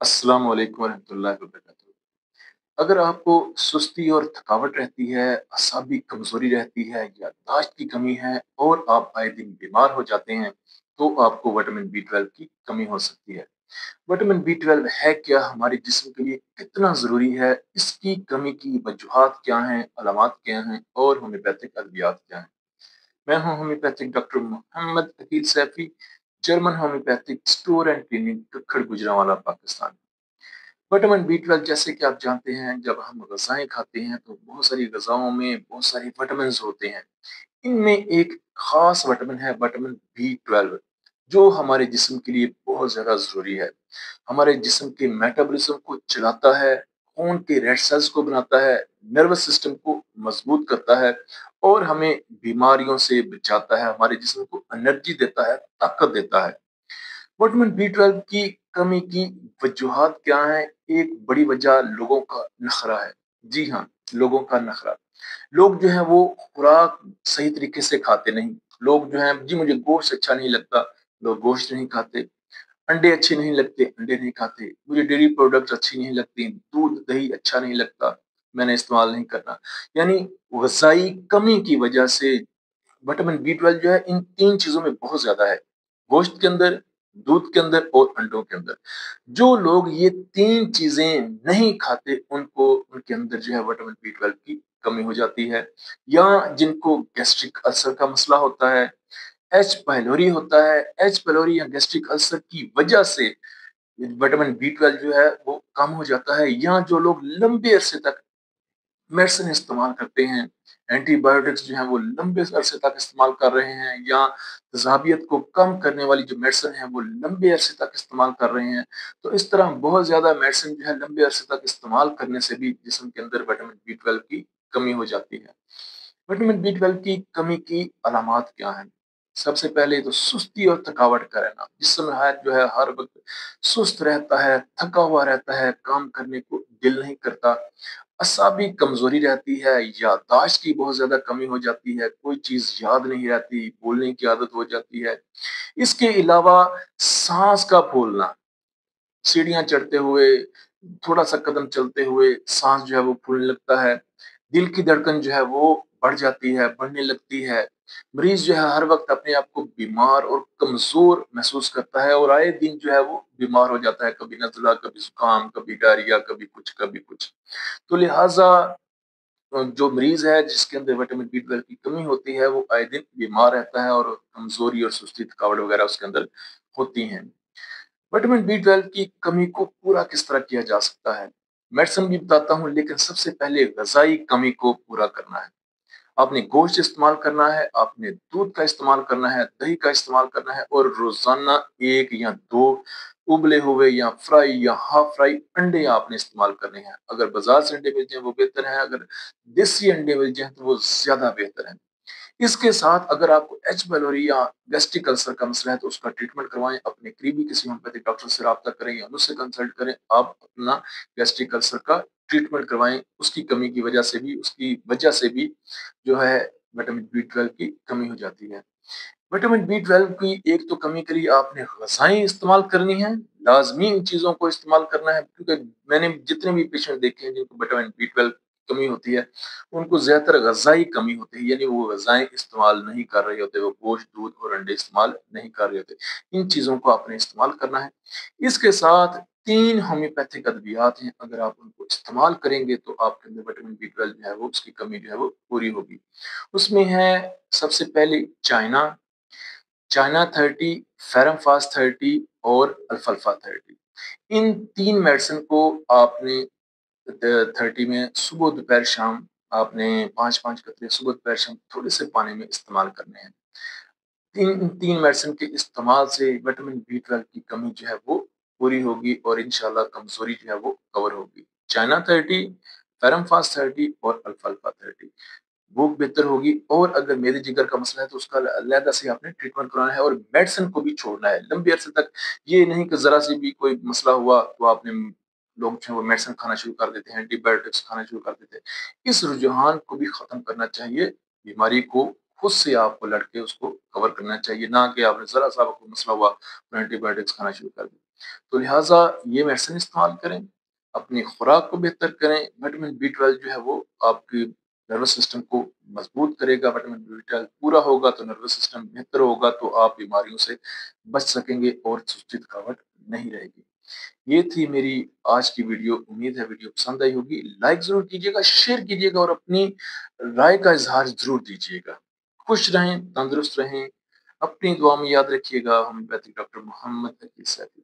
अस्सलाम वालेकुम वरहमतुल्लाहि वबरकातुहू। अगर आपको सुस्ती और थकावट रहती है, असाबी कमजोरी रहती है, याददाश्त की कमी है और आप आए दिन बीमार हो जाते हैं, तो आपको विटामिन बी 12 की कमी हो सकती है। विटामिन बी 12 है क्या, हमारे जिस्म के लिए कितना जरूरी है, इसकी कमी की वजूहात क्या हैं, अलामात क्या हैं और होम्योपैथिक अद्वियात क्या हैं। मैं हूं homeopathic doctor Mohammad Akeel Saifi, German homeopathic store and clinic, Kakkhar Gujranwala, Pakistan. Vitamin B 12, जैसे कि आप जानते हैं, जब हम गजाएं खाते हैं तो बहुत सारी गजाओं में बहुत सारे विटामिन होते हैं। इनमें एक खास विटामिन है विटामिन बी 12, जो हमारे जिस्म के लिए बहुत ज्यादा जरूरी है। हमारे जिस्म के मेटाबॉलिज्म को चलाता है, खून के रेड सेल्स को बनाता है, नर्वस सिस्टम को मजबूत करता है और हमें बीमारियों से बचाता है, हमारे जिस्म को एनर्जी देता है, ताकत देता है। विटामिन बी 12 की कमी की वजूहात क्या है? एक बड़ी वजह लोगों का नखरा है। जी हाँ, लोगों का नखरा। लोग जो है वो खुराक सही तरीके से खाते नहीं। लोग जो है, जी मुझे गोश्त अच्छा नहीं लगता, लोग गोश्त नहीं खाते। अंडे अच्छे नहीं लगते, अंडे नहीं खाते। मुझे डेयरी प्रोडक्ट्स अच्छी नहीं लगती, दूध दही अच्छा नहीं लगता, मैंने इस्तेमाल नहीं करना। यानी गजाई कमी की वजह से विटामिन बी 12 जो है इन तीन चीजों में बहुत ज्यादा है। गोश्त के अंदर, दूध के अंदर और अंडों के अंदर। जो लोग ये तीन चीजें नहीं खाते, उनको उनके अंदर जो है विटामिन बी 12 की कमी हो जाती है। या जिनको गैस्ट्रिक अल्सर का मसला होता है, एच पाइलोरी होता है, एच पाइलोरी या गैस्ट्रिक अल्सर की वजह से विटामिन बी 12 जो है वो कम हो जाता है। या जो लोग लंबे अरसे तक मेडिसिन इस्तेमाल करते हैं, एंटीबायोटिक्स जो है वो लंबे अरसे तक इस्तेमाल कर रहे हैं, या तजाबियत को कम करने वाली जो मेडिसिन है वो लंबे अरसे तक इस्तेमाल कर रहे हैं, तो इस तरह बहुत ज्यादा मेडिसिन जो है लंबे अरसे तक इस्तेमाल करने से भी जिस्म के अंदर विटामिन बी 12 की कमी हो जाती है। विटामिन बी 12 की कमी की अलामत क्या है? सबसे पहले तो सुस्ती और थकावट का रहना। जिस्म है जो है हर वक्त सुस्त रहता है, थका हुआ रहता है, काम करने को दिल नहीं करता। असाबी कमजोरी रहती है, याददाश्त की बहुत ज्यादा कमी हो जाती है, कोई चीज याद नहीं रहती, बोलने की आदत हो जाती है। इसके अलावा सांस का फूलना, सीढ़ियां चढ़ते हुए, थोड़ा सा कदम चलते हुए सांस जो है वो फूलने लगता है। दिल की धड़कन जो है वो बढ़ जाती है, बढ़ने लगती है। मरीज जो है हर वक्त अपने आप को बीमार और कमजोर महसूस करता है और आए दिन जो है वो बीमार हो जाता है, कभी नजला, कभी जुकाम, कभी डायरिया, कभी कुछ कभी कुछ। तो लिहाजा जो मरीज है जिसके अंदर विटामिन बी 12 की कमी होती है, वो आए दिन बीमार रहता है और कमजोरी और सुस्ती थकावट वगैरह उसके अंदर होती हैं। विटामिन बी 12 की कमी को पूरा किस तरह किया जा सकता है? मेडिसिन भी बताता हूँ, लेकिन सबसे पहले गजाई कमी को पूरा करना है। आपने गोश्त इस्तेमाल करना है, आपने दूध का इस्तेमाल करना है, दही का इस्तेमाल करना है और रोजाना एक या दो उबले हुए या फ्राई या हाफ फ्राई अंडे आपने इस्तेमाल करने हैं। अगर बाजार से अंडे मिल जाए वो बेहतर है, अगर देसी अंडे मिल जाए तो वो ज्यादा बेहतर है। इसके साथ अगर आपको एच पाइलोरी या गैस्ट्रिक अल्सर का मसला है तो उसका ट्रीटमेंट करवाएं, अपने करीबी किसी होम्योपैथिक डॉक्टर से रब्ता करें या मुझसे कंसल्ट करें। आप अपना गैस्ट्रिक अल्सर का ट्रीटमेंट करवाएं। उसकी कमी की वजह से भी, उसकी वजह से भी जो है विटामिन बी 12 की कमी हो जाती है। विटामिन बी 12 की एक तो कमी के लिए आपने गजाएं इस्तेमाल करनी है, लाजमी इन चीजों को इस्तेमाल करना है, क्योंकि मैंने जितने भी पेशेंट देखे हैं जिनको विटामिन बी 12 कमी होती है, उनको ज्यादातर गजाई कमी होती है, यानी वो गजाएं इस्तेमाल नहीं कर रहे होते, वो गोश्त दूध और अंडे इस्तेमाल नहीं कर रहे होते। इन चीजों को आपने इस्तेमाल करना है। इसके साथ तीन होम्योपैथिक अद्वियात हैं, अगर आप उनको इस्तेमाल करेंगे तो आपके अंदर विटामिन बी 12 जो है वो, उसकी कमी जो है वो पूरी होगी। उसमें है सबसे पहले चाइना, चाइना 30, फेरम फास्ट 30 और अल्फाल्फा 30। इन तीन मेडिसिन को आपने 30 में सुबह दोपहर शाम आपने 5-5 कतरे सुबह दोपहर शाम थोड़े से पानी में इस्तेमाल करने हैं। इन तीन मेडिसिन के इस्तेमाल से विटामिन बी 12 की कमी जो है वो पूरी होगी और इंशाल्लाह कमजोरी जो है वो कवर होगी। चाइना 30, फेरम फास्ट 30 और अल्फाल्फा 30 भूख बेहतर होगी। और अगर मेरे जिगर का मसला है तो उसका अलहदा से आपने ट्रीटमेंट कराना है और मेडिसिन को भी छोड़ना है लंबे अरसे तक। ये नहीं कि जरा से भी कोई मसला हुआ तो आपने, लोग जो है वो मेडिसिन खाना शुरू कर देते हैं, एंटीबायोटिक्स खाना शुरू कर देते हैं। इस रुझान को भी खत्म करना चाहिए। बीमारी को खुद से आपको लड़के उसको कवर करना चाहिए, ना कि आपने जरा सा आपको मसला हुआ तो एंटीबायोटिक्स खाना शुरू कर दिया। تو لہٰذا یہ میڈیسن استعمال کریں، اپنی خوراک کو بہتر کریں۔ وٹامن B12 جو ہے وہ آپ کی نروس سسٹم کو مضبوط کرے گا، وٹامن B12 پورا ہوگا تو نروس سسٹم بہتر ہوگا، تو آپ بیماریوں سے بچ سکیں گے اور سستی تھکاوٹ نہیں رہے گی۔ یہ تھی میری آج کی ویڈیو، امید ہے ویڈیو پسند آئی ہوگی۔ لائک ضرور کیجیے گا، شیئر کیجیے گا اور اپنی رائے کا اظہار ضرور دیجیے گا۔ خوش رہیں، تندرست رہیں، اپنی دعا میں یاد رکھیے گا۔ ہومیوپیتھک ڈاکٹر محمد حفیظ صاحب۔